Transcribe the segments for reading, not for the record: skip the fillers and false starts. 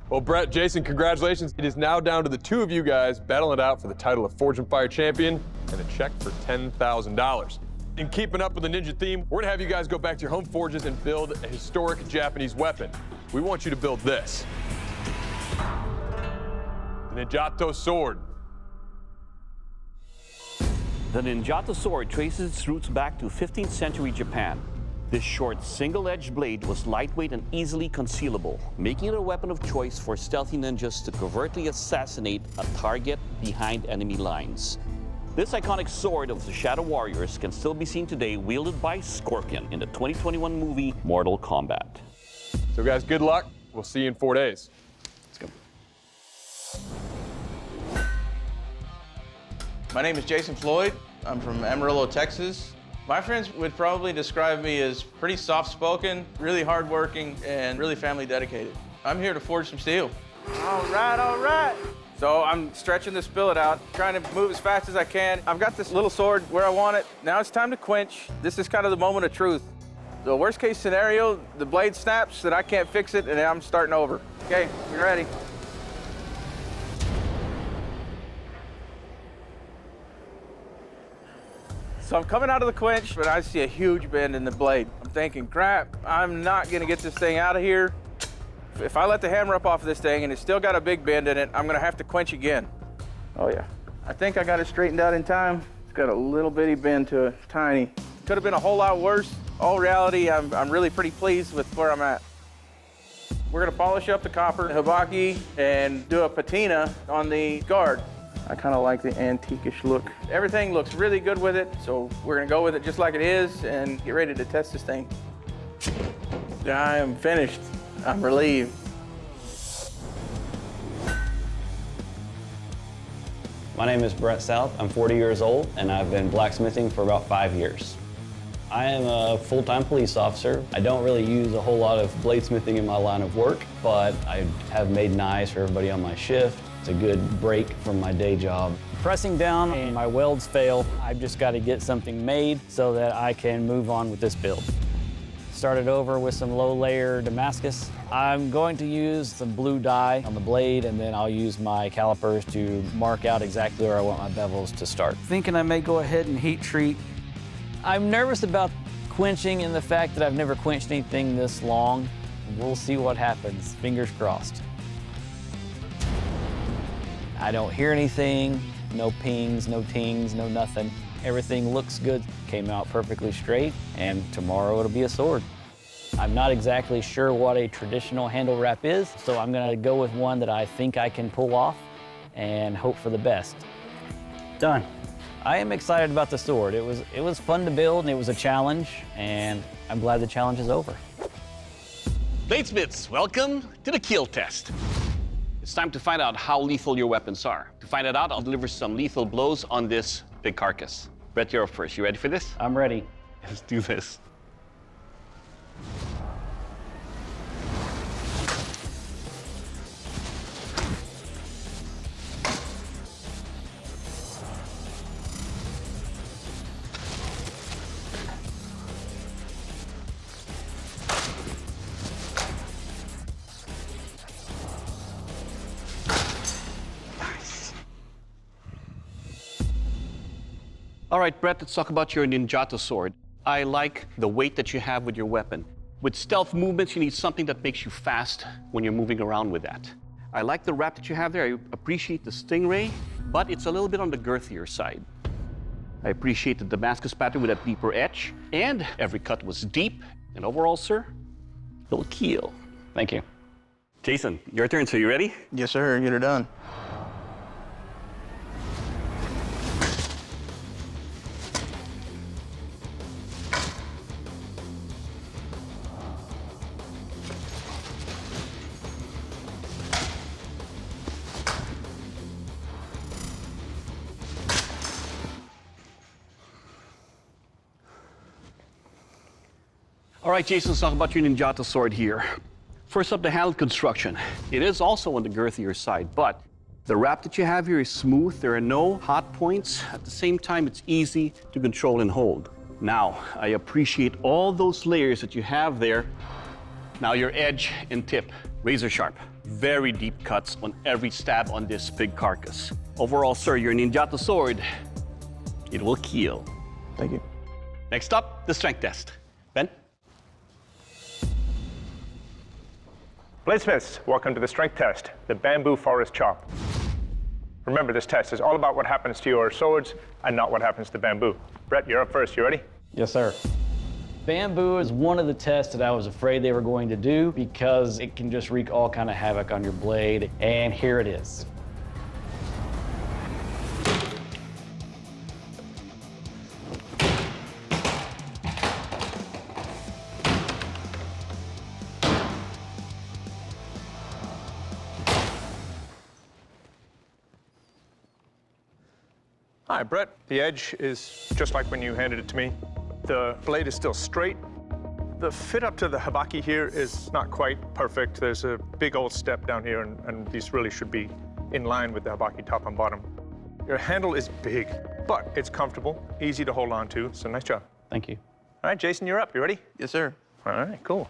Well, Brett, Jason, congratulations. It is now down to the two of you guys battling it out for the title of Forge and Fire Champion and a check for $10,000. In keeping up with the ninja theme, we're gonna have you guys go back to your home forges and build a historic Japanese weapon. We want you to build this. The Ninjato sword. The Ninjato sword traces its roots back to 15th century Japan. This short, single-edged blade was lightweight and easily concealable, making it a weapon of choice for stealthy ninjas to covertly assassinate a target behind enemy lines. This iconic sword of the Shadow Warriors can still be seen today wielded by Scorpion in the 2021 movie Mortal Kombat. So guys, good luck. We'll see you in 4 days. Let's go. My name is Jason Floyd. I'm from Amarillo, Texas. My friends would probably describe me as pretty soft-spoken, really hardworking, and really family dedicated. I'm here to forge some steel. All right, all right. So I'm stretching this billet out, trying to move as fast as I can. I've got this little sword where I want it. Now it's time to quench. This is kind of the moment of truth. The worst case scenario, the blade snaps, that I can't fix it, and I'm starting over. Okay, you ready? So I'm coming out of the quench, but I see a huge bend in the blade. I'm thinking, crap, I'm not gonna get this thing out of here. If I let the hammer up off of this thing and it's still got a big bend in it, I'm gonna have to quench again. Oh yeah. I think I got it straightened out in time. It's got a little bitty bend to it, tiny. Could have been a whole lot worse. All reality, I'm really pretty pleased with where I'm at. We're gonna polish up the copper hibaki and do a patina on the guard. I kind of like the antique-ish look. Everything looks really good with it, so we're gonna go with it just like it is and get ready to test this thing. I am finished. I'm relieved. My name is Brett South. I'm 40 years old, and I've been blacksmithing for about 5 years. I am a full-time police officer. I don't really use a whole lot of bladesmithing in my line of work, but I have made knives for everybody on my shift. It's a good break from my day job. Pressing down and my welds fail, I've just got to get something made so that I can move on with this build. Started over with some low-layer Damascus. I'm going to use some blue dye on the blade, and then I'll use my calipers to mark out exactly where I want my bevels to start. Thinking I may go ahead and heat treat. I'm nervous about quenching and the fact that I've never quenched anything this long. We'll see what happens, fingers crossed. I don't hear anything, no pings, no tings, no nothing. Everything looks good, came out perfectly straight, and tomorrow it'll be a sword. I'm not exactly sure what a traditional handle wrap is, so I'm gonna go with one that I think I can pull off and hope for the best. Done. I am excited about the sword. It was fun to build, and it was a challenge, and I'm glad the challenge is over. Bladesmiths, welcome to the kill test. It's time to find out how lethal your weapons are. To find it out, I'll deliver some lethal blows on this big carcass. Brett, you're up first. You ready for this? I'm ready. Let's do this. All right, Brett, let's talk about your Ninjato sword. I like the weight that you have with your weapon. With stealth movements, you need something that makes you fast when you're moving around with that. I like the wrap that you have there. I appreciate the stingray, but it's a little bit on the girthier side. I appreciate the Damascus pattern with that deeper etch, and every cut was deep. And overall, sir, little keel. Thank you. Jason, your turn. So you ready? Yes, sir. Get her done. All right, Jason, let's talk about your Ninjato sword here. First up, the handle construction. It is also on the girthier side, but the wrap that you have here is smooth. There are no hot points. At the same time, it's easy to control and hold. Now, I appreciate all those layers that you have there. Now your edge and tip, razor sharp. very deep cuts on every stab on this big carcass. Overall, sir, your Ninjato sword, it will kill. Thank you. Next up, the strength test. Ben? Bladesmiths, welcome to the strength test, the bamboo forest chop. Remember, this test is all about what happens to your swords and not what happens to bamboo. Brett, you're up first. You ready? Yes, sir. Bamboo is one of the tests that I was afraid they were going to do because it can just wreak all kind of havoc on your blade, and here it is. Hi, Brett. The edge is just like when you handed it to me. The blade is still straight. The fit up to the habaki here is not quite perfect. There's a big old step down here, and these really should be in line with the habaki top and bottom. Your handle is big, but it's comfortable, easy to hold on to, so nice job. Thank you. All right, Jason, you're up. You ready? Yes, sir. All right, cool.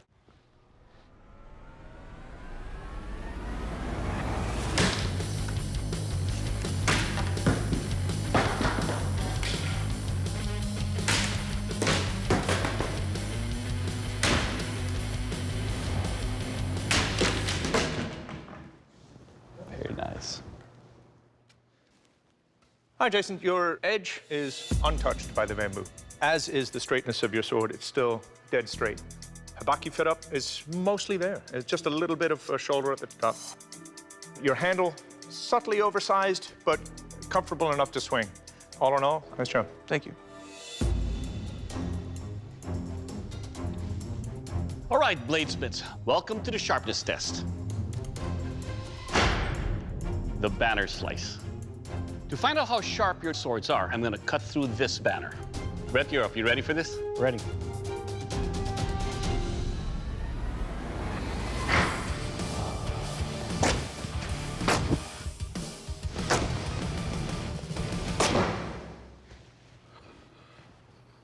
Very nice. Hi, Jason. Your edge is untouched by the bamboo, as is the straightness of your sword. It's still dead straight. Habaki fit up is mostly there. It's just a little bit of a shoulder at the top. Your handle, subtly oversized, but comfortable enough to swing. All in all, nice job. Thank you. All right, bladesmiths, welcome to the sharpness test. The banner slice. To find out how sharp your swords are, I'm gonna cut through this banner. Brett, you're up. You ready for this? Ready.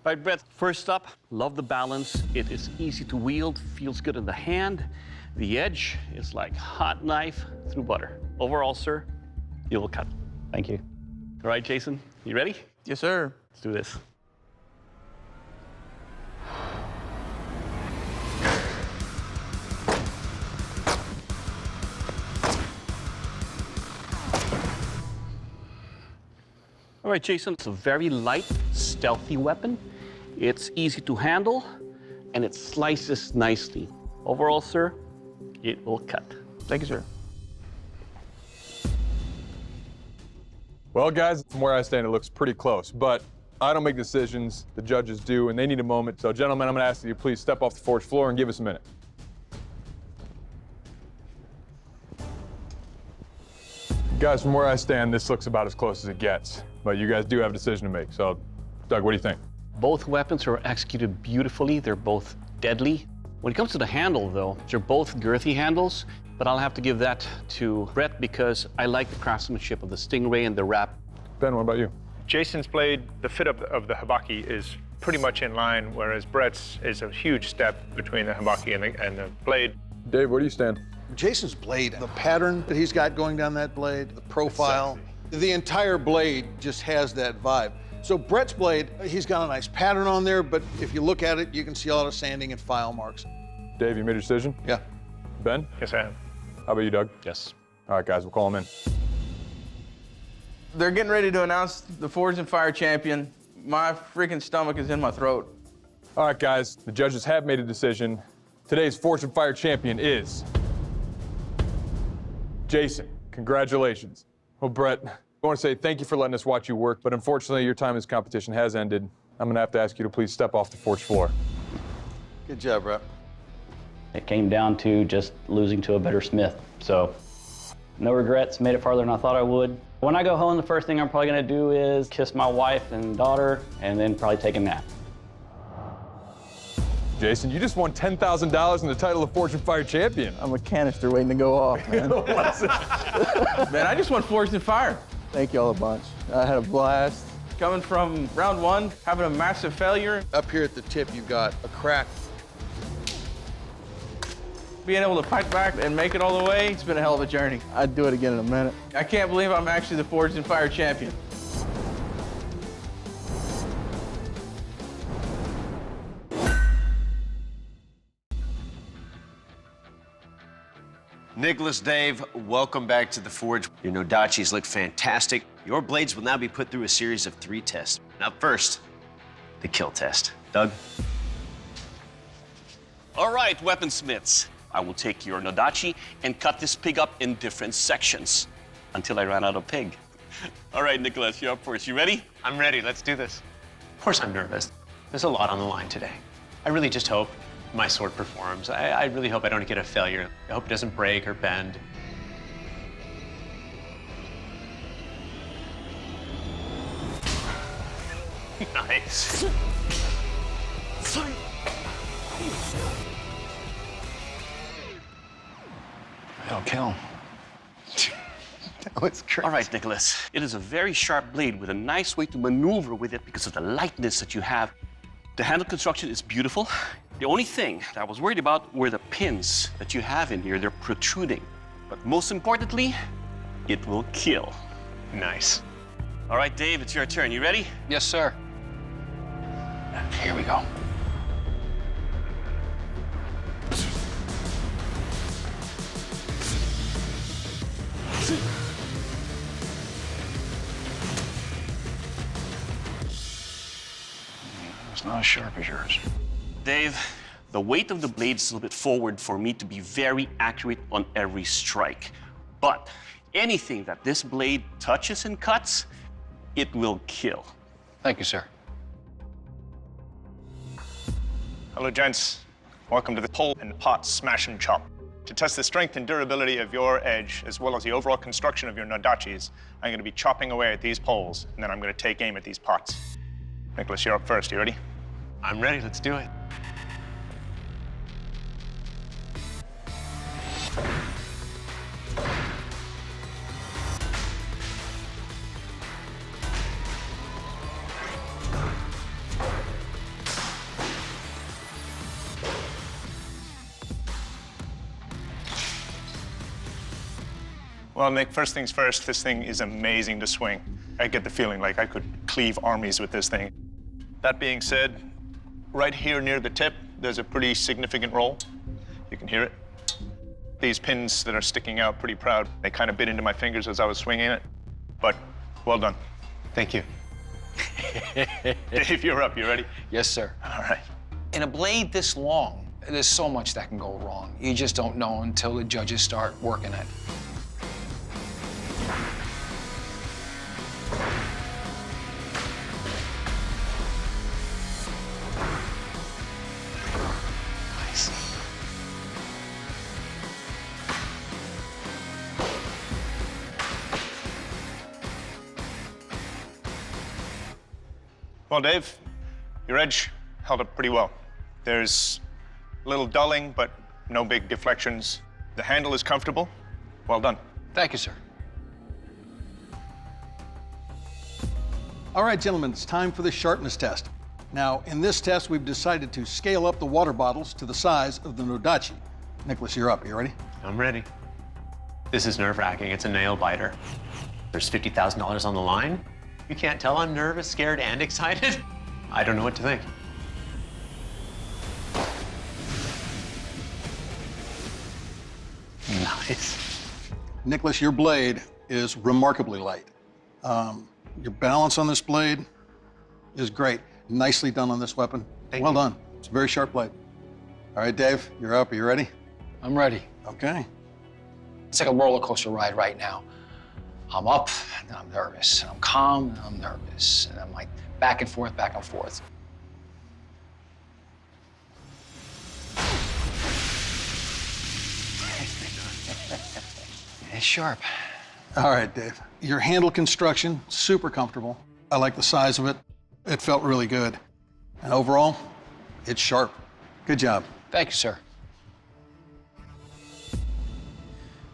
All right, Brett, first up, love the balance. It is easy to wield, feels good in the hand. The edge is like hot knife through butter. Overall, sir, you will cut. Thank you. All right, Jason, you ready? Yes, sir. Let's do this. All right, Jason, it's a very light, stealthy weapon. It's easy to handle, and it slices nicely. Overall, sir, it will cut. Thank you, sir. Well, guys, from where I stand, it looks pretty close, but I don't make decisions. The judges do, and they need a moment. So, gentlemen, I'm going to ask you to please step off the forge floor and give us a minute. Guys, from where I stand, this looks about as close as it gets, but you guys do have a decision to make. So, Doug, what do you think? Both weapons are executed beautifully. They're both deadly. When it comes to the handle, though, they're both girthy handles, but I'll have to give that to Brett because I like the craftsmanship of the Stingray and the wrap. Ben, what about you? Jason's blade, the fit up of the habaki is pretty much in line, whereas Brett's is a huge step between the habaki and the blade. Dave, where do you stand? Jason's blade, the pattern that he's got going down that blade, the profile, the entire blade just has that vibe. So Brett's blade, he's got a nice pattern on there, but if you look at it, you can see a lot of sanding and file marks. Dave, you made your decision? Yeah. Ben? Yes, I am. How about you, Doug? Yes. All right, guys, we'll call him in. They're getting ready to announce the Forged and Fire champion. My freaking stomach is in my throat. All right, guys, the judges have made a decision. Today's Forged and Fire champion is Jason. Congratulations. Well, Brett, I want to say thank you for letting us watch you work, but unfortunately, your time in this competition has ended. I'm going to have to ask you to please step off the forge floor. Good job, Brett. It came down to just losing to a better smith. So, no regrets, made it farther than I thought I would. When I go home, the first thing I'm probably gonna do is kiss my wife and daughter, and then probably take a nap. Jason, you just won $10,000 in the title of Forged and Fire champion. I'm a canister waiting to go off, man. Man, I just won Forged and Fire. Thank you all a bunch. I had a blast. Coming from round one, having a massive failure. Up here at the tip, you've got a crack. Being able to fight back and make it all the way, it's been a hell of a journey. I'd do it again in a minute. I can't believe I'm actually the Forged in Fire champion. Nicholas, Dave, welcome back to the Forge. Your Nodachis look fantastic. Your blades will now be put through a series of 3 tests. Now first, the kill test. Doug? All right, weaponsmiths. I will take your Nodachi and cut this pig up in different sections until I run out of pig. All right, Nicholas, you're up first. You ready? I'm ready. Let's do this. Of course I'm nervous. There's a lot on the line today. I really just hope my sword performs. I really hope I don't get a failure. I hope it doesn't break or bend. Nice. That'll kill. That was great. All right, Nicholas. It is a very sharp blade with a nice way to maneuver with it because of the lightness that you have. The handle construction is beautiful. The only thing that I was worried about were the pins that you have in here. They're protruding. But most importantly, it will kill. Nice. All right, Dave, it's your turn. You ready? Yes, sir. Here we go. It's not as sharp as yours. Dave, the weight of the blade is a little bit forward for me to be very accurate on every strike. But anything that this blade touches and cuts, it will kill. Thank you, sir. Hello, gents. Welcome to the Pull and Pot Smash and Chop. To test the strength and durability of your edge, as well as the overall construction of your Nodachis, I'm going to be chopping away at these poles, and then I'm going to take aim at these pots. Nicholas, you're up first. You ready? I'm ready. Let's do it. Well, Nick, first things first, this thing is amazing to swing. I get the feeling like I could cleave armies with this thing. That being said, right here near the tip, there's a pretty significant roll. You can hear it. These pins that are sticking out pretty proud, they kind of bit into my fingers as I was swinging it. But well done. Thank you. Dave, you're up. You ready? Yes, sir. All right. In a blade this long, there's so much that can go wrong. You just don't know until the judges start working it. Well, Dave, your edge held up pretty well. There's a little dulling, but no big deflections. The handle is comfortable. Well done. Thank you, sir. All right, gentlemen, it's time for the sharpness test. Now, in this test, we've decided to scale up the water bottles to the size of the Nodachi. Nicholas, you're up. You ready? I'm ready. This is nerve-wracking. It's a nail biter. There's $50,000 on the line. You can't tell I'm nervous, scared, and excited. I don't know what to think. Nice. Nicholas, your blade is remarkably light. Your balance on this blade is great. Nicely done on this weapon. Well done. It's a very sharp blade. All right, Dave, you're up. Are you ready? I'm ready. Okay. It's like a roller coaster ride right now. I'm up, and I'm nervous. And I'm calm, and I'm nervous. And I'm like back and forth, back and forth. It's sharp. All right, Dave. Your handle construction, super comfortable. I like the size of it. It felt really good. And overall, it's sharp. Good job. Thank you, sir.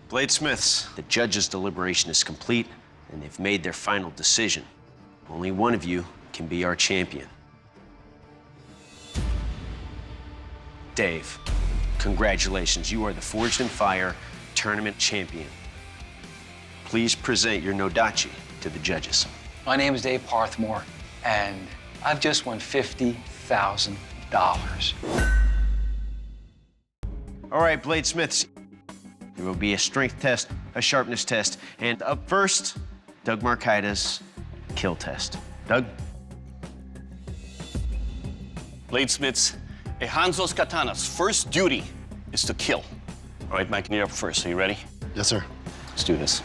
Bladesmiths, the judges' deliberation is complete, and they've made their final decision. Only one of you can be our champion. Dave, Congratulations, you are the Forged in Fire Tournament Champion. Please present your Nodachi to the judges. My name is Dave Parthmore, and I've just won $50,000. All right, bladesmiths, there will be a strength test, a sharpness test, and up first, Doug Markaida's kill test. Doug? Bladesmiths, a Hanzo's katana's first duty is to kill. All right, Mike, you're up first. Are you ready? Yes, sir. Let's do this.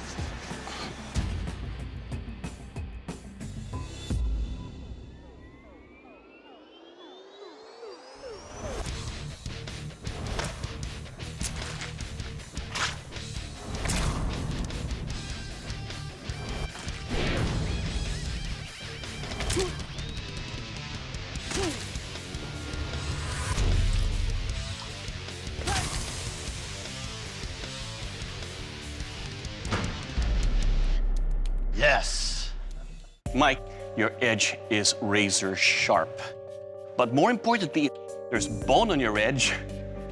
Yes. Mike, your edge is razor sharp. But more importantly, there's bone on your edge,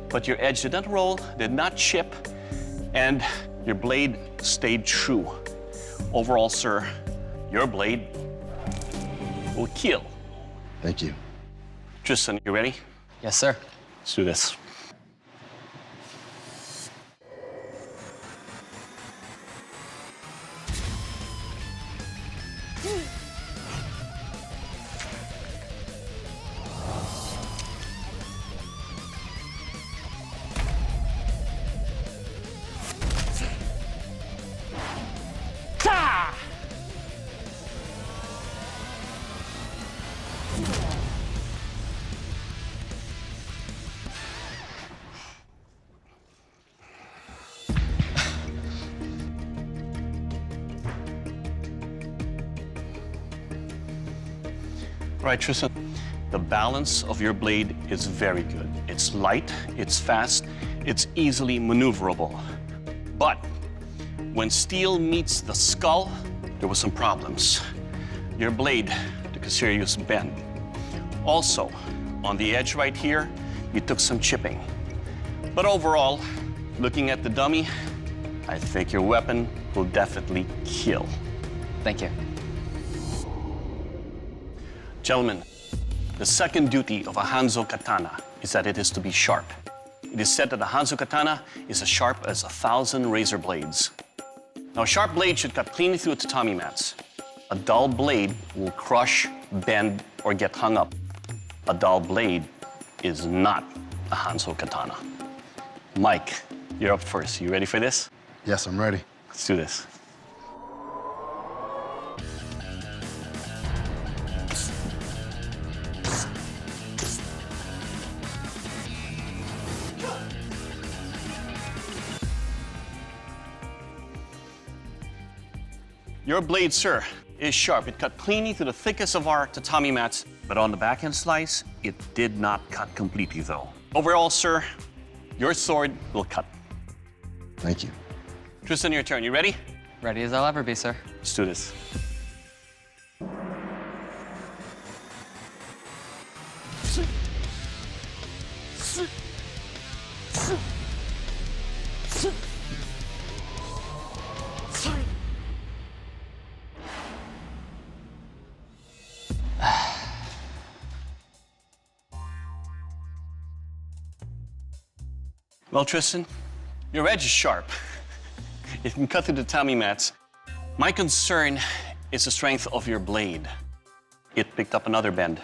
but your edge did not roll, did not chip, and your blade stayed true. Overall, sir, your blade will kill. Thank you. Tristan, you ready? Yes, sir. Let's do this. All right, Tristan, the balance of your blade is very good. It's light, it's fast, it's easily maneuverable. But when steel meets the skull, there were some problems. Your blade took a serious bend. Also, on the edge right here, you took some chipping. But overall, looking at the dummy, I think your weapon will definitely kill. Thank you. Gentlemen, the second duty of a Hanzo katana is that it is to be sharp. It is said that a Hanzo katana is as sharp as 1,000 razor blades. Now, a sharp blade should cut cleanly through tatami mats. A dull blade will crush, bend, or get hung up. A dull blade is not a Hanzo katana. Mike, you're up first. You ready for this? Yes, I'm ready. Let's do this. Your blade, sir, is sharp. It cut cleanly through the thickest of our tatami mats, but on the backhand slice, it did not cut completely, though. Overall, sir, your sword will cut. Thank you. Tristan, your turn. You ready? Ready as I'll ever be, sir. Let's do this. Well, Tristan, your edge is sharp. It can cut through the tatami mats. My concern is the strength of your blade. It picked up another bend.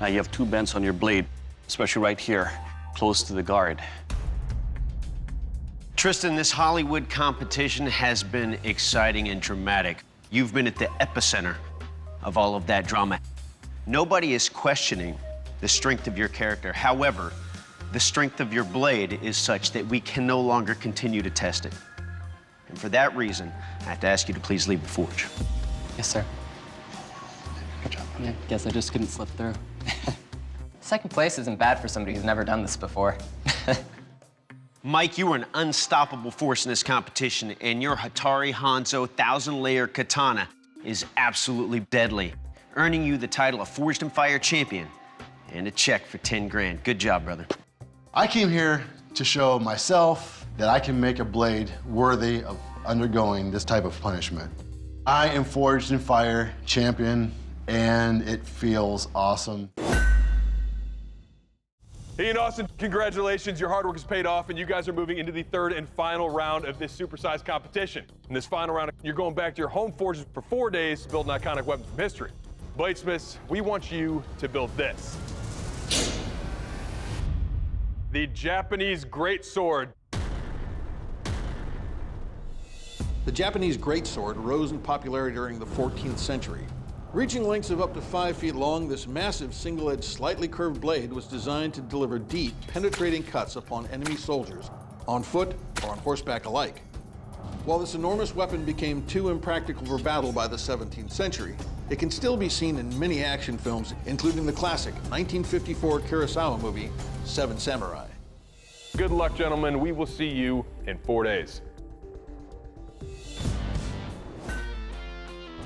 Now you have two bends on your blade, especially right here, close to the guard. Tristan, this Hollywood competition has been exciting and dramatic. You've been at the epicenter of all of that drama. Nobody is questioning the strength of your character. However, the strength of your blade is such that we can no longer continue to test it. And for that reason, I have to ask you to please leave the forge. Yes, sir. Good job. Yeah, guess I just couldn't slip through. Second place isn't bad for somebody who's never done this before. Mike, you are an unstoppable force in this competition, and your Hatari Hanzo 1,000-layer katana is absolutely deadly, earning you the title of Forged in Fire Champion and a check for 10 grand. Good job, brother. I came here to show myself that I can make a blade worthy of undergoing this type of punishment. I am Forged in Fire champion, and it feels awesome. Ian, Austin, congratulations. Your hard work has paid off, and you guys are moving into the third and final round of this supersized competition. In this final round, you're going back to your home forges for 4 days to build an iconic weapon from history. Bladesmiths, we want you to build this. The Japanese greatsword. The Japanese greatsword rose in popularity during the 14th century. Reaching lengths of up to 5 feet long, this massive single-edged, slightly curved blade was designed to deliver deep, penetrating cuts upon enemy soldiers, on foot or on horseback alike. While this enormous weapon became too impractical for battle by the 17th century, it can still be seen in many action films, including the classic 1954 Kurosawa movie, Seven Samurai. Good luck, gentlemen. We will see you in 4 days.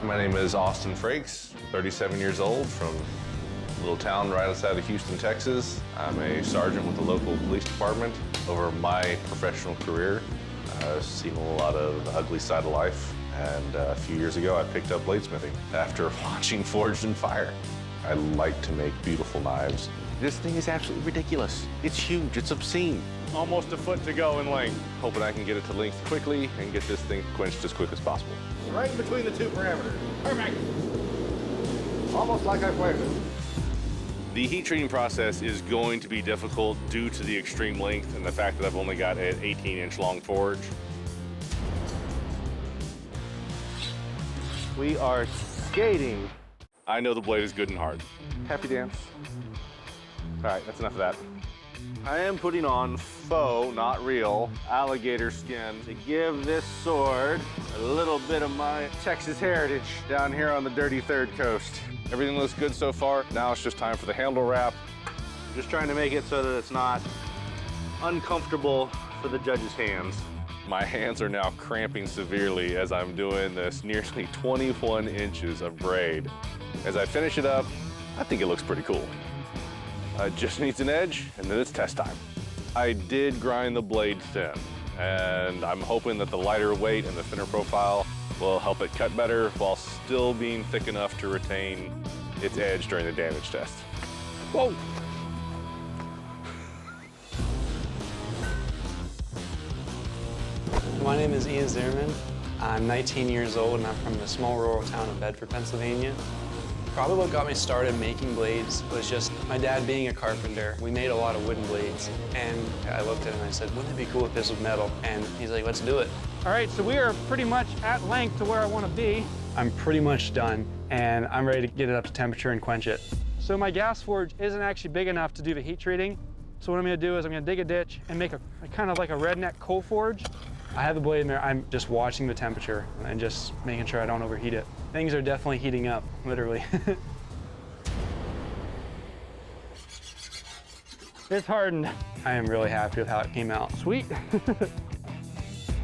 My name is Austin Frakes, 37 years old, from a little town right outside of Houston, Texas. I'm a sergeant with the local police department. Over my professional career, I've seen a lot of the ugly side of life, and a few years ago I picked up bladesmithing after watching Forged in Fire. I like to make beautiful knives. This thing is absolutely ridiculous. It's huge, it's obscene. Almost a foot to go in length. Hoping I can get it to length quickly and get this thing quenched as quick as possible. Right in between the two parameters. Perfect. Almost like I planned it. The heat treating process is going to be difficult due to the extreme length and the fact that I've only got an 18-inch long forge. We are skating. I know the blade is good and hard. Happy dance. All right, that's enough of that. I am putting on faux, not real, alligator skin to give this sword a little bit of my Texas heritage down here on the dirty Third Coast. Everything looks good so far. Now it's just time for the handle wrap. Just trying to make it so that it's not uncomfortable for the judge's hands. My hands are now cramping severely as I'm doing this nearly 21 inches of braid. As I finish it up, I think it looks pretty cool. It just needs an edge, and then it's test time. I did grind the blade thin, and I'm hoping that the lighter weight and the thinner profile will help it cut better while still being thick enough to retain its edge during the damage test. Whoa! My name is Ian Zimmerman. I'm 19 years old, and I'm from the small rural town of Bedford, Pennsylvania. Probably what got me started making blades was just my dad being a carpenter. We made a lot of wooden blades, and I looked at him and I said, wouldn't it be cool if this was metal? And he's like, let's do it. All right, so we are pretty much at length to where I want to be. I'm pretty much done, and I'm ready to get it up to temperature and quench it. So my gas forge isn't actually big enough to do the heat treating. So what I'm going to do is I'm going to dig a ditch and make a kind of like a redneck coal forge. I have the blade in there. I'm just watching the temperature and just making sure I don't overheat it. Things are definitely heating up, literally. It's hardened. I am really happy with how it came out. Sweet.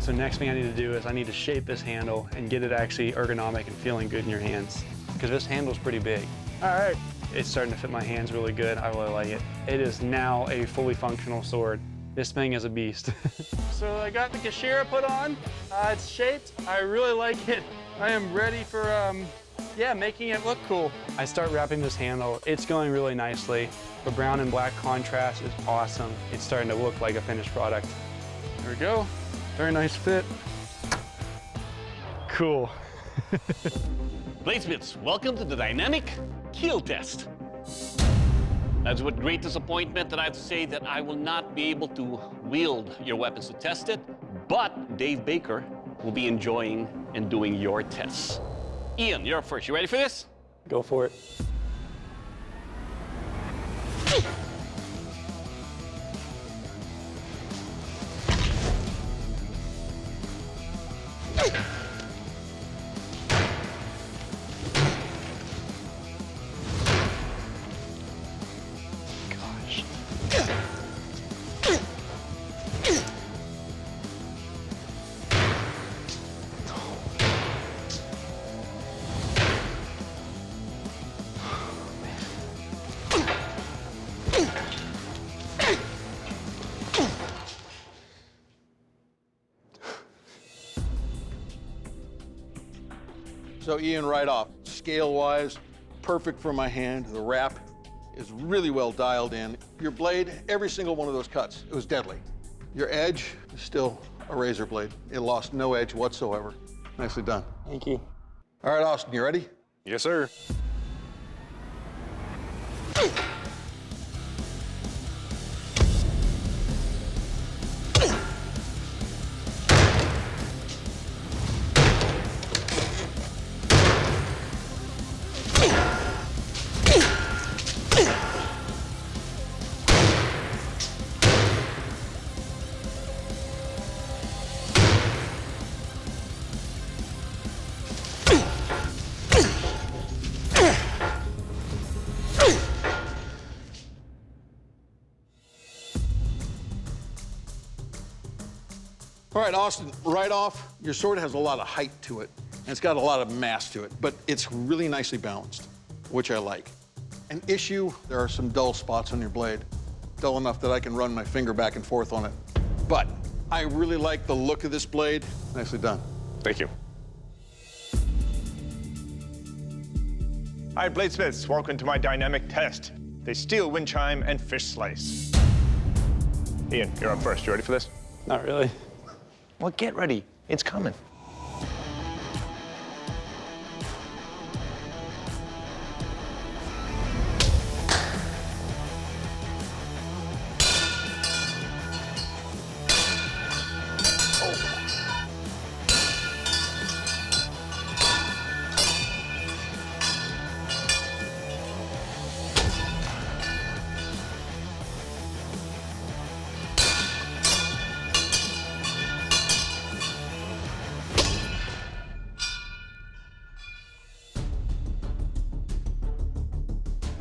So next thing I need to do is I need to shape this handle and get it actually ergonomic and feeling good in your hands. Because this handle's pretty big. All right. It's starting to fit my hands really good. I really like it. It is now a fully functional sword. This thing is a beast. So I got the Kashira put on. It's shaped. I really like it. I am ready for, yeah, making it look cool. I start wrapping this handle. It's going really nicely. The brown and black contrast is awesome. It's starting to look like a finished product. There we go. Very nice fit. Cool. Bladesmiths, welcome to the dynamic keel test. That's with great disappointment that I have to say that I will not be able to wield your weapons to test it, but Dave Baker will be enjoying and doing your tests. Ian, you're up first. You ready for this? Go for it. So Ian, right off, scale-wise, perfect for my hand. The wrap is really well dialed in. Your blade, every single one of those cuts, it was deadly. Your edge is still a razor blade. It lost no edge whatsoever. Nicely done. Thank you. All right, Austin, you ready? Yes, sir. All right, Austin, right off, your sword has a lot of height to it, and it's got a lot of mass to it, but it's really nicely balanced, which I like. An issue, there are some dull spots on your blade, dull enough that I can run my finger back and forth on it. But I really like the look of this blade. Nicely done. Thank you. All right, bladesmiths, welcome to my dynamic test. The steel wind chime and fish slice. Ian, you're up first. You ready for this? Not really. Well, get ready. It's coming.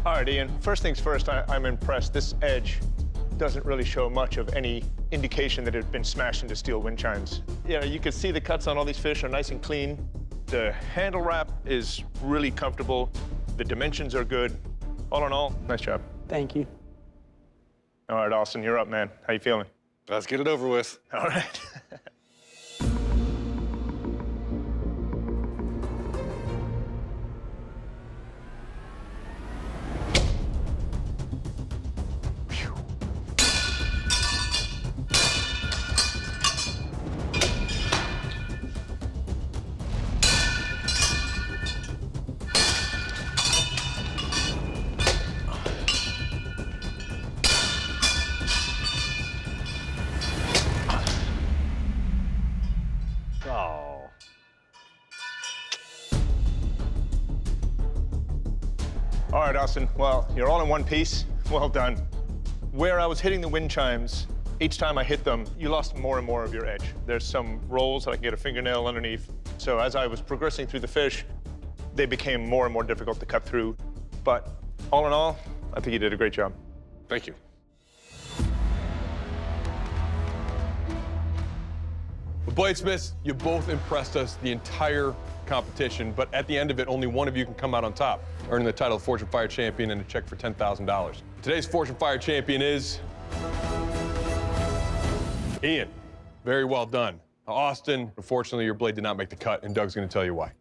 All right, Ian, first things first, I'm impressed. This edge doesn't really show much of any indication that it had been smashed into steel wind chimes. You know, you can see the cuts on all these fish are nice and clean. The handle wrap is really comfortable. The dimensions are good. All in all, nice job. Thank you. All right, Austin, you're up, man. How you feeling? Let's get it over with. All right. All right, Austin, well, you're all in one piece. Well done. Where I was hitting the wind chimes, each time I hit them, you lost more and more of your edge. There's some rolls that I can get a fingernail underneath. So as I was progressing through the fish, they became more and more difficult to cut through. But all in all, I think you did a great job. Thank you. The Bladesmiths, you both impressed us the entire competition, but at the end of it, only one of you can come out on top, earning the title of Forge and Fire Champion and a check for $10,000. Today's Forge and Fire Champion is Ian. Very well done. Austin, unfortunately, your blade did not make the cut, and Doug's gonna tell you why.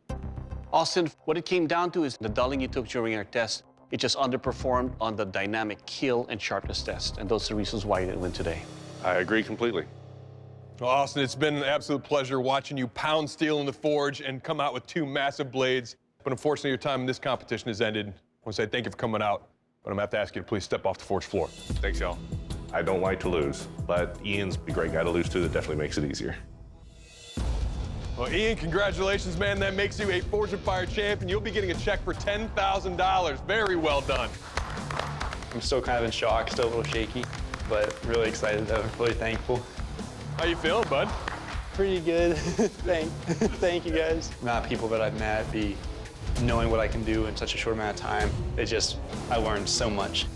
Austin, what it came down to is the dulling you took during our test, it just underperformed on the dynamic kill and sharpness test, and those are the reasons why you didn't win today. I agree completely. Well, Austin, it's been an absolute pleasure watching you pound steel in the forge and come out with two massive blades. But unfortunately, your time in this competition has ended. I want to say thank you for coming out, but I'm gonna have to ask you to please step off the forge floor. Thanks, y'all. I don't like to lose, but Ian's a great guy to lose to. That definitely makes it easier. Well, Ian, congratulations, man. That makes you a Forge and Fire champion. You'll be getting a check for $10,000. Very well done. I'm still kind of in shock, still a little shaky, but really excited though, really thankful. How you feeling, bud? Pretty good. Thank you guys. The amount of people that I've met, knowing what I can do in such a short amount of time, I learned so much.